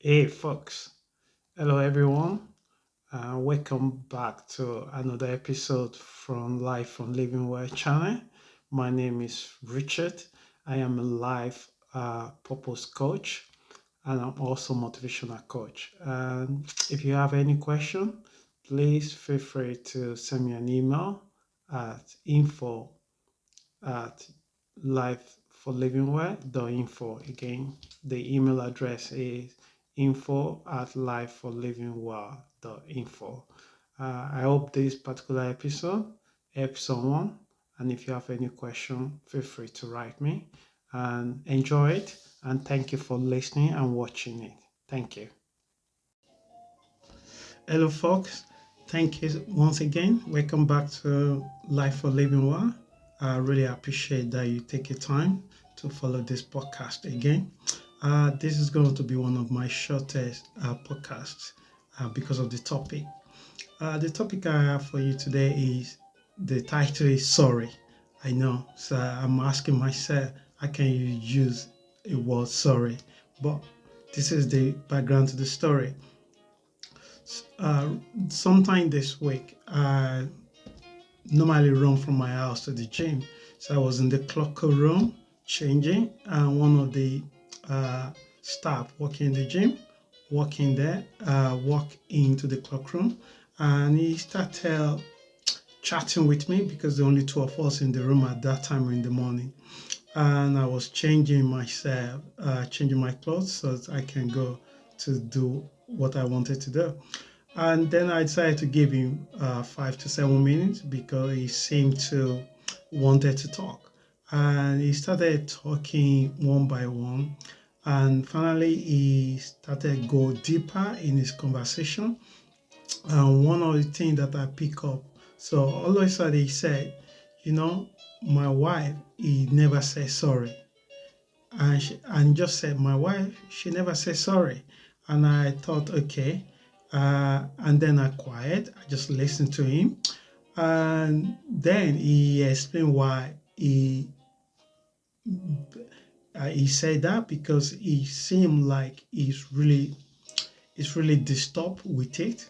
Hey, folks. Hello, everyone. Welcome back to another episode from Life from Living Well channel. My name is Richard. I am a life purpose coach and I'm also motivational coach. And if you have any question, please feel free to send me an email at info at lifeforlivingwell.info. Again, the email address is info@lifeforlivingwell.info. I hope this particular episode helps someone. And if you have any question, feel free to write me and enjoy it. And thank you for listening and watching it. Thank you. Hello, folks. Thank you once again. Welcome back to Life for Living Well. I really appreciate that you take your time to follow this podcast again. This is going to be one of my shortest podcasts because of the topic. The topic I have for you today is the title is Sorry. I know, so I'm asking myself, how can you use a word sorry? But this is the background to the story. Uh, Sometime this week, I normally run from my house to the gym. So I was in the clock room changing, and one of the staff working in the gym, walking there, walk into the clock room, and he started chatting with me because the only two of us in the room at that time in the morning. And I was changing myself, changing my clothes so that I can go to do what I wanted to do. And then I decided to give him 5 to 7 minutes because he seemed to wanted to talk. And he started talking one by one. And finally, he started go deeper in his conversation. And one of the things that I pick up, so all of a sudden he said, my wife, he never says sorry. And just said, my wife, she never says sorry. And I thought, okay. And then I quiet. I just listened to him. And then he explained why he said that because he seemed like he's really disturbed with it.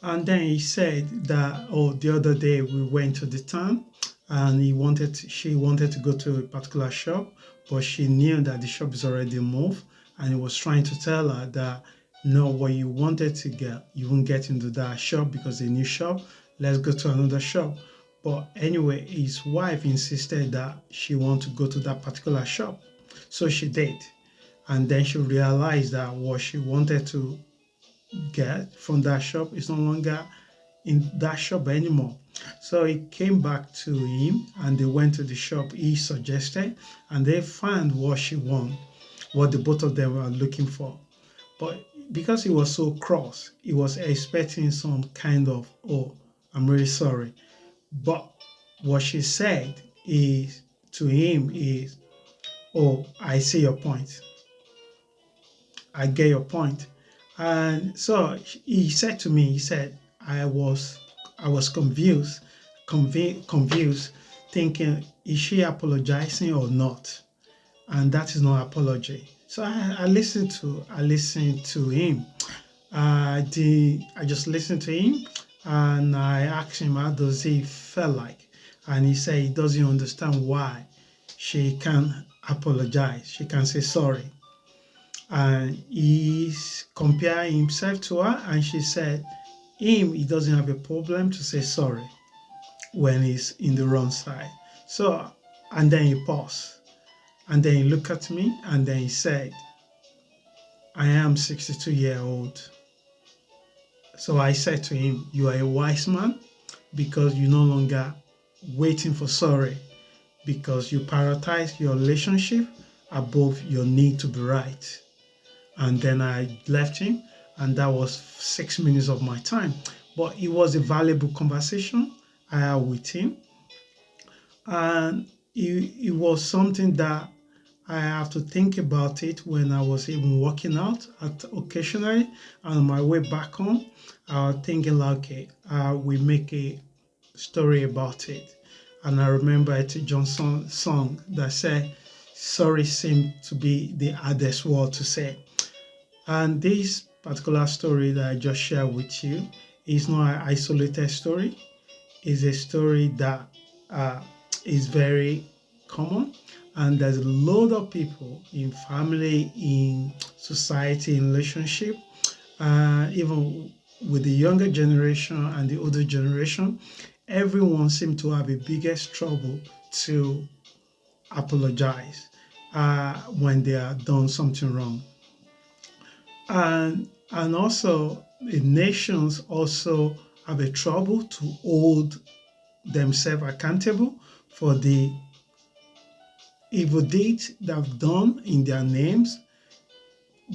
And then he said that, oh, the other day we went to the town and she wanted to go to a particular shop, but she knew that the shop is already moved. And he was trying to tell her that, no, what you wanted to get, you won't get into that shop because a new shop, let's go to another shop. But anyway, his wife insisted that she wanted to go to that particular shop. So she did. And then she realized that what she wanted to get from that shop is no longer in that shop anymore. So he came back to him and they went to the shop he suggested and they found what she wanted, what the both of them were looking for. But because he was so cross, he was expecting some kind of, oh, I'm really sorry. But what she said is to him is, oh, I see your point. I get your point. And so he said to me, he said, I was confused, thinking, is she apologizing or not? And that is not apology. So I listened to him. I just listened to him and I asked him how does he feel like, and he said he doesn't understand why she can't apologize. She can say sorry, and he's comparing himself to her, and she said he doesn't have a problem to say sorry when he's in the wrong side. So, and then he paused, and then he looked at me, and then he said, I am 62-year-old. So I said to him, you are a wise man because you no longer waiting for sorry, because you prioritize your relationship above your need to be right. And then I left him, and that was 6 minutes of my time. But it was a valuable conversation I had with him, and it was something that I have to think about it when I was even working out occasionally. And on my way back home, I was thinking like, okay, we make a story about it. And I remember a Johnson song that said, sorry seemed to be the hardest word to say. And this particular story that I just shared with you is not an isolated story. It's a story that uh, is very common, and there's a lot of people in family, in society, in relationship, even with the younger generation and the older generation. Everyone seems to have a biggest trouble to apologize when they are done something wrong. And also the nations also have a trouble to hold themselves accountable for the evil deeds they've done in their names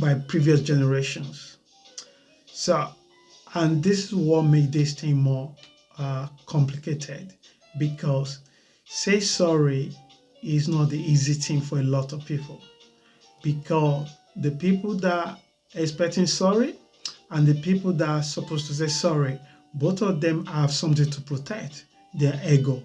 by previous generations. So, and this is what makes this thing more complicated, because say sorry is not the easy thing for a lot of people, because the people that are expecting sorry and the people that are supposed to say sorry, both of them have something to protect: their ego.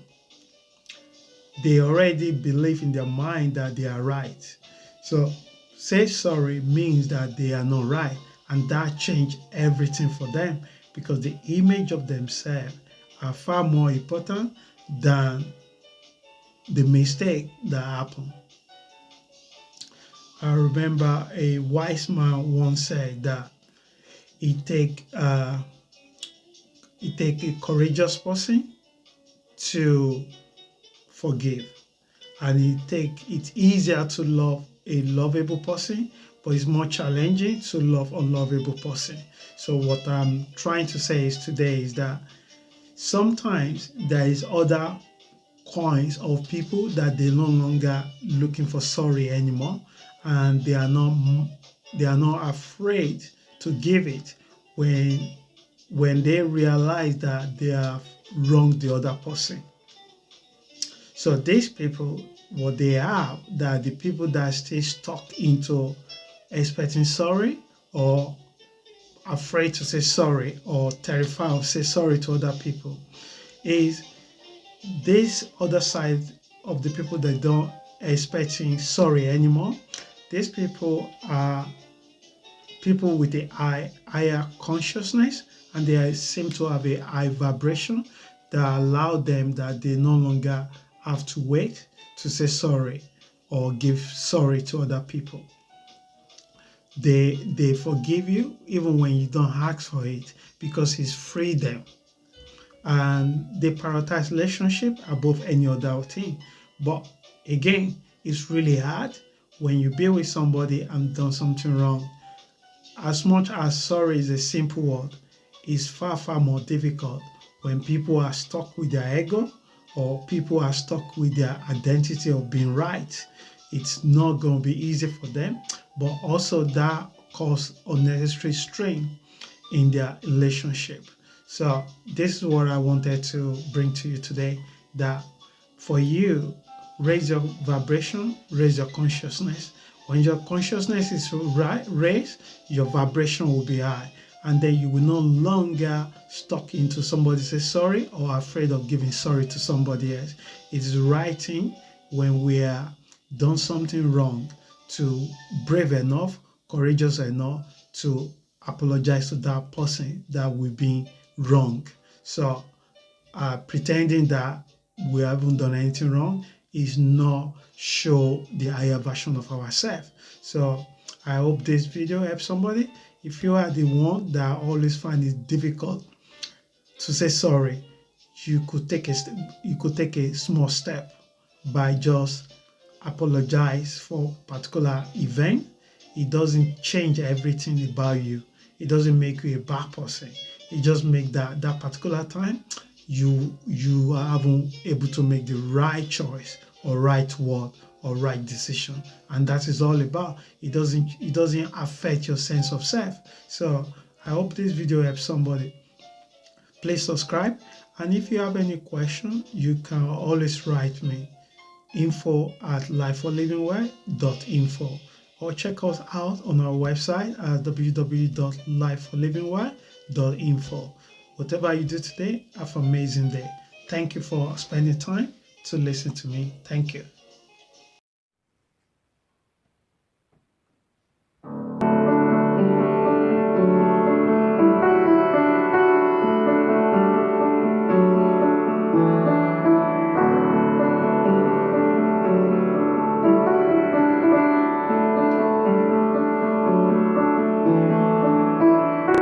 They already believe in their mind that they are right. So say sorry means that they are not right, and that changed everything for them, because the image of themselves are far more important than the mistake that happened. I remember a wise man once said that it take uh, it take a courageous person to forgive, and it's easier to love a lovable person, but it's more challenging to love a unlovable person. So what I'm trying to say is today is that sometimes there is other kinds of people that they no longer looking for sorry anymore, and they are not afraid to give it when they realize that they have wronged the other person. So these people, what they are, that the people that stay stuck into expecting sorry, or afraid to say sorry, or terrified of say sorry to other people, is this other side of the people that don't expecting sorry anymore. These people are people with a higher consciousness, and they seem to have a high vibration that allow them that they no longer have to wait to say sorry or give sorry to other people. They forgive you even when you don't ask for it, because it's freedom, and they prioritize relationship above any other thing. But again, it's really hard when you be with somebody and done something wrong. As much as sorry is a simple word, it's far, far more difficult when people are stuck with their ego, or people are stuck with their identity of being right. It's not going to be easy for them, but also that causes unnecessary strain in their relationship. So this is what I wanted to bring to you today, that for you, raise your vibration, raise your consciousness. When your consciousness is raised, your vibration will be high. And then you will no longer stuck into somebody say sorry, or afraid of giving sorry to somebody else. It is the right thing when we are done something wrong to brave enough, courageous enough to apologize to that person that we've been wrong. So pretending that we haven't done anything wrong is not show the higher version of ourselves. So I hope this video helps somebody. If you are the one that always find it difficult to say sorry, you could take a small step by just apologize for particular event. It doesn't change everything about you. It doesn't make you a bad person. It just make that particular time you are haven't able to make the right choice, or right word, or right decision, and that is all about. It doesn't affect your sense of self. So I hope this video helps somebody. Please subscribe, and if you have any question, you can always write me info@lifeforlivingwell.info, or check us out on our website at www.lifeforlivingwell.info. Whatever you do today, have an amazing day. Thank you for spending time to listen to me. Thank you.